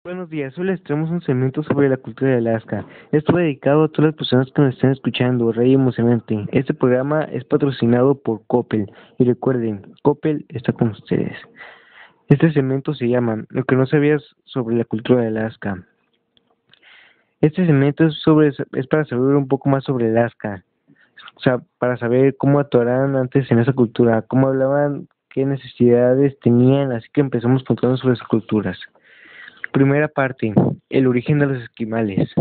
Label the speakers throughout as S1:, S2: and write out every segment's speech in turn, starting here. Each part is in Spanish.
S1: Buenos días, hoy les traemos un segmento sobre la cultura de Alaska. Esto dedicado a todas las personas que nos están escuchando, Rey Emocionante. Este programa es patrocinado por Coppel y recuerden, Coppel está con ustedes. Este segmento se llama Lo que no sabías sobre la cultura de Alaska. Este segmento es para saber un poco más sobre Alaska, o sea, para saber cómo actuaran antes en esa cultura, cómo hablaban, qué necesidades tenían, así que empezamos contando sobre sus culturas. Primera parte, el origen de los esquimales.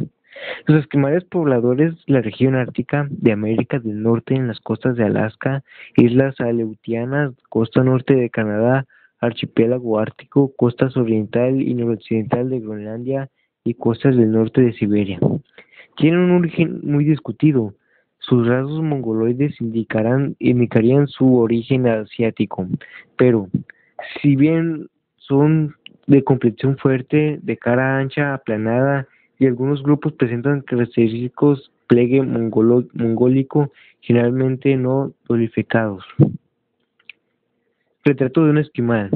S1: Los esquimales pobladores de la región ártica de América del Norte en las costas de Alaska, islas Aleutianas, costa norte de Canadá, archipiélago ártico, costas oriental y noroccidental de Groenlandia y costas del norte de Siberia. Tienen un origen muy discutido. Sus rasgos mongoloides indicarían su origen asiático, pero si bien son de complexión fuerte, de cara ancha, aplanada, y algunos grupos presentan característicos plegue mongólico, generalmente no dolificados. Retrato de un esquimal.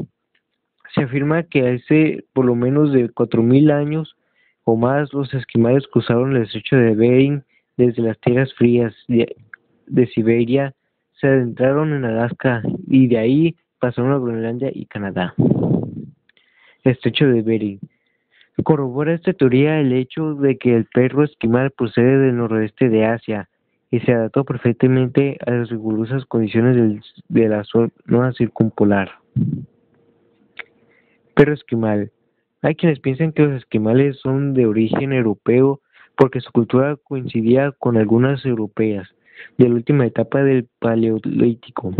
S1: Se afirma que hace por lo menos de 4.000 años o más los esquimales cruzaron el estrecho de Bering desde las tierras frías de Siberia, se adentraron en Alaska y de ahí pasaron a Groenlandia y Canadá. Estrecho de Bering. Corrobora esta teoría el hecho de que el perro esquimal procede del noroeste de Asia y se adaptó perfectamente a las rigurosas condiciones de la zona circumpolar. Perro esquimal. Hay quienes piensan que los esquimales son de origen europeo porque su cultura coincidía con algunas europeas de la última etapa del Paleolítico.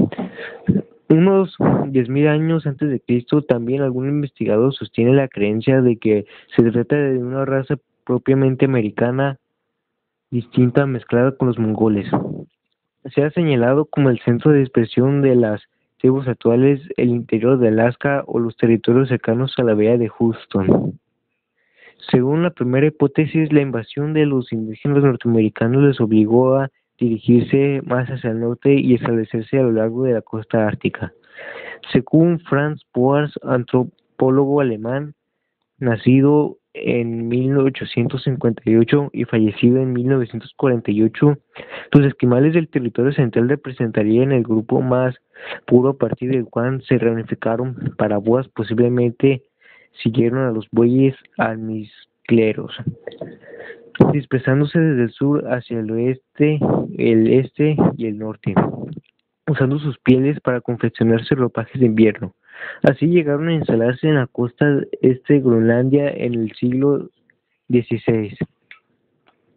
S1: Unos 10.000 años antes de Cristo, también algún investigador sostiene la creencia de que se trata de una raza propiamente americana, distinta mezclada con los mongoles. Se ha señalado como el centro de dispersión de las tribus actuales el interior de Alaska o los territorios cercanos a la bahía de Houston. Según la primera hipótesis, la invasión de los indígenas norteamericanos les obligó a dirigirse más hacia el norte y establecerse a lo largo de la costa ártica. Según Franz Boas, antropólogo alemán, nacido en 1858 y fallecido en 1948, los esquimales del territorio central representarían el grupo más puro a partir del cual se reunificaron. Para Boas, posiblemente siguieron a los bueyes almizcleros, dispersándose desde el sur hacia el oeste, el este y el norte, usando sus pieles para confeccionarse ropajes de invierno. Así llegaron a instalarse en la costa este de Groenlandia en el siglo XVI.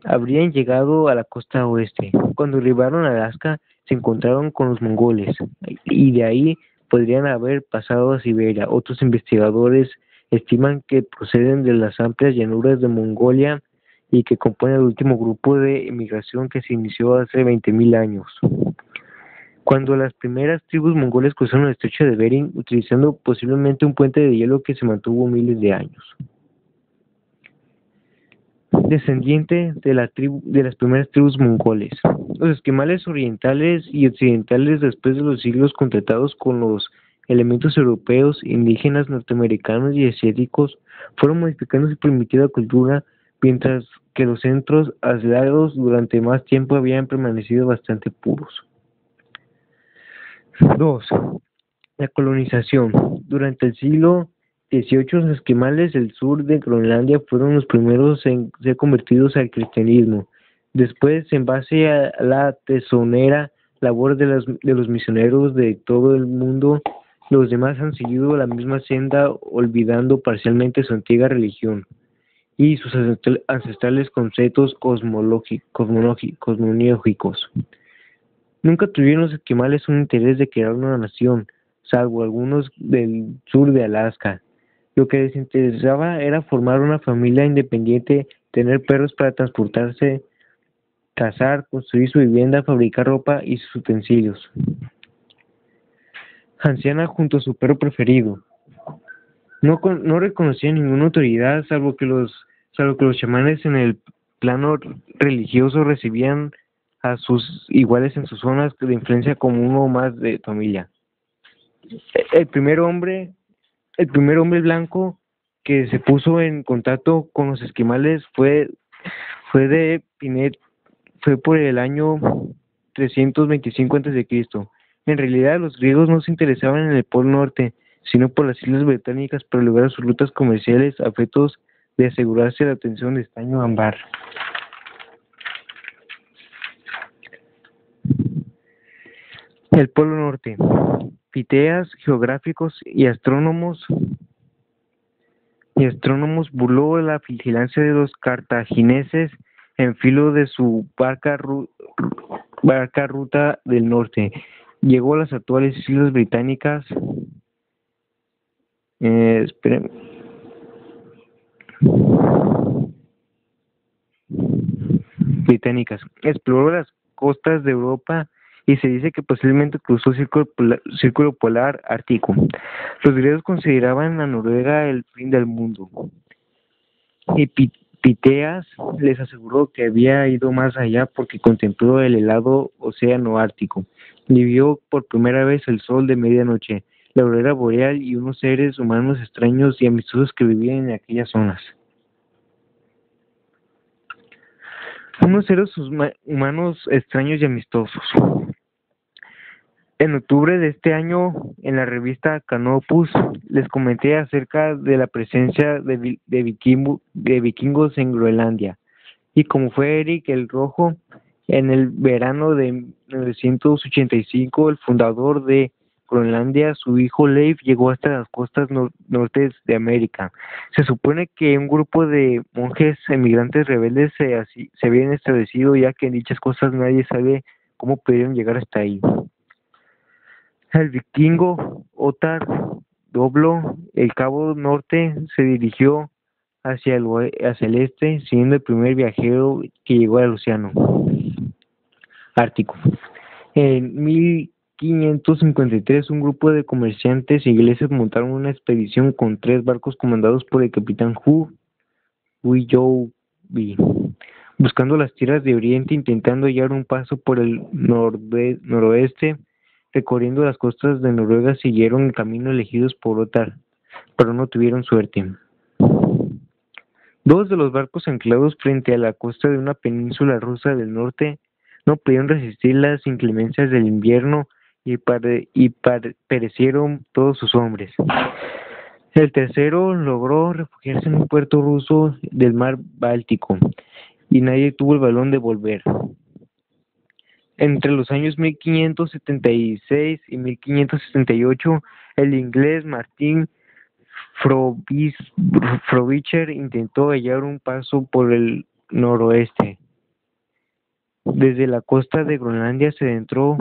S1: Habrían llegado a la costa oeste. Cuando arribaron a Alaska, se encontraron con los mongoles, y de ahí podrían haber pasado a Siberia. Otros investigadores estiman que proceden de las amplias llanuras de Mongolia y que componen el último grupo de emigración que se inició hace 20.000 años. Cuando las primeras tribus mongoles cruzaron el estrecho de Bering, utilizando posiblemente un puente de hielo que se mantuvo miles de años. Descendiente de las primeras tribus mongoles. Los esquimales orientales y occidentales, después de los siglos contactados con los elementos europeos, indígenas, norteamericanos y asiáticos, fueron modificando su primitiva cultura, mientras que los centros aislados durante más tiempo habían permanecido bastante puros. 2. La colonización. Durante el siglo XVIII, los esquimales del sur de Groenlandia fueron los primeros en ser convertidos al cristianismo. Después, en base a la tesonera labor de los misioneros de todo el mundo, los demás han seguido la misma senda, olvidando parcialmente su antigua religión y sus ancestrales conceptos cosmológicos. Nunca tuvieron los esquimales un interés de crear una nación, salvo algunos del sur de Alaska. Lo que les interesaba era formar una familia independiente, tener perros para transportarse, cazar, construir su vivienda, fabricar ropa y sus utensilios. Anciana junto a su perro preferido. No reconocía ninguna autoridad salvo que los chamanes en el plano religioso recibían a sus iguales en sus zonas de influencia como uno más de familia. El primer hombre, el primer hombre blanco que se puso en contacto con los esquimales fue por el año 325 a.C. En realidad, los griegos no se interesaban en el Polo Norte, sino por las islas británicas para lograr sus rutas comerciales a efectos de asegurarse la atención de estaño ámbar. El Polo Norte. Piteas, geográficos y astrónomos burló la vigilancia de los cartagineses en filo de su barca ruta del norte. Llegó a las actuales islas británicas. Esperen. Británicas. Exploró las costas de Europa y se dice que posiblemente cruzó el círculo polar ártico. Los griegos consideraban a Noruega el fin del mundo. Y Piteas les aseguró que había ido más allá porque contempló el helado océano ártico y vio por primera vez el sol de medianoche, la aurora boreal y unos seres humanos extraños y amistosos que vivían en aquellas zonas. Unos seres humanos extraños y amistosos. En octubre de este año, en la revista Canopus, les comenté acerca de la presencia de vikingos en Groenlandia. Y como fue Eric el Rojo, en el verano de 1985, el fundador de Groenlandia, su hijo Leif, llegó hasta las costas norte de América. Se supone que un grupo de monjes emigrantes rebeldes se habían establecido, ya que en dichas costas nadie sabe cómo pudieron llegar hasta ahí. El vikingo Ottar dobló el cabo norte, se dirigió hacia el este, siendo el primer viajero que llegó al océano Ártico. En 1553, un grupo de comerciantes ingleses montaron una expedición con 3 barcos comandados por el capitán Hugh Willoughby, buscando las tierras de Oriente, intentando hallar un paso por el noroeste. Recorriendo las costas de Noruega, siguieron el camino elegidos por Ottar, pero no tuvieron suerte. 2 de los barcos anclados frente a la costa de una península rusa del norte no pudieron resistir las inclemencias del invierno y perecieron todos sus hombres. El tercero logró refugiarse en un puerto ruso del mar Báltico y nadie tuvo el valor de volver. Entre los años 1576 y 1578, el inglés Martin Frobisher intentó hallar un paso por el noroeste. Desde la costa de Groenlandia se entró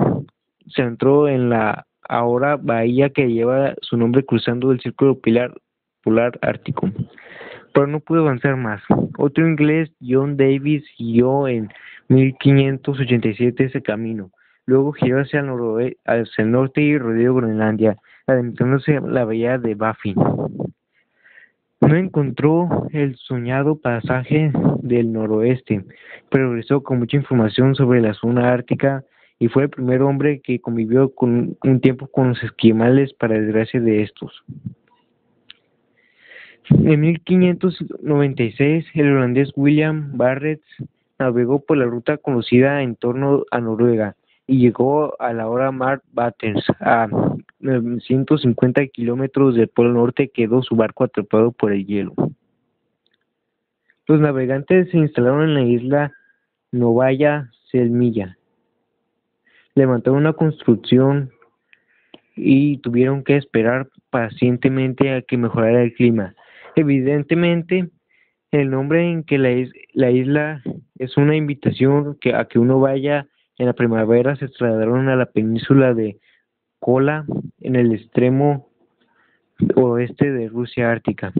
S1: en la ahora bahía que lleva su nombre cruzando el círculo polar ártico, pero no pudo avanzar más. Otro inglés, John Davis, siguió en 1587 ese camino. Luego giró hacia el norte y rodeó Groenlandia, adentrándose en la bahía de Baffin. No encontró el soñado pasaje del noroeste, pero regresó con mucha información sobre la zona ártica y fue el primer hombre que convivió un tiempo con los esquimales, para desgracia de estos. En 1596, el holandés William Barrett navegó por la ruta conocida en torno a Noruega y llegó a la ahora Mar Batters, a 950 kilómetros del Polo Norte. Quedó su barco atrapado por el hielo. Los navegantes se instalaron en la isla Novaya Zemlya, levantaron una construcción y tuvieron que esperar pacientemente a que mejorara el clima. Evidentemente, el nombre en que la isla es una invitación a que uno vaya en la primavera. Se trasladaron a la península de Kola en el extremo oeste de Rusia ártica.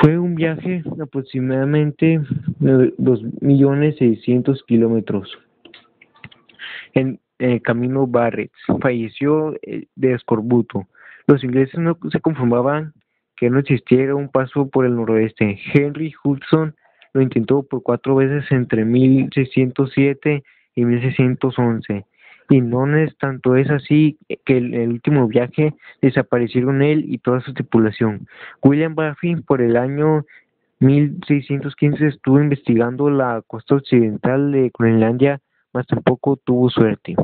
S1: Fue un viaje aproximadamente 2.600.000 kilómetros en el camino Barrett. Falleció de escorbuto. Los ingleses no se conformaban que no existiera un paso por el noroeste. Henry Hudson lo intentó por 4 veces entre 1607 y 1611. Y no es tanto es así que el último viaje desaparecieron él y toda su tripulación. William Baffin por el año 1615 estuvo investigando la costa occidental de Groenlandia, mas tampoco tuvo suerte.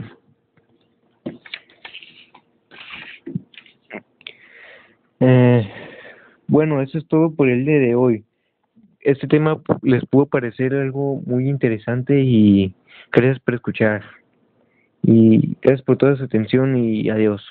S1: Bueno, eso es todo por el día de hoy. Este tema les pudo parecer algo muy interesante y gracias por escuchar. Y gracias por toda su atención y adiós.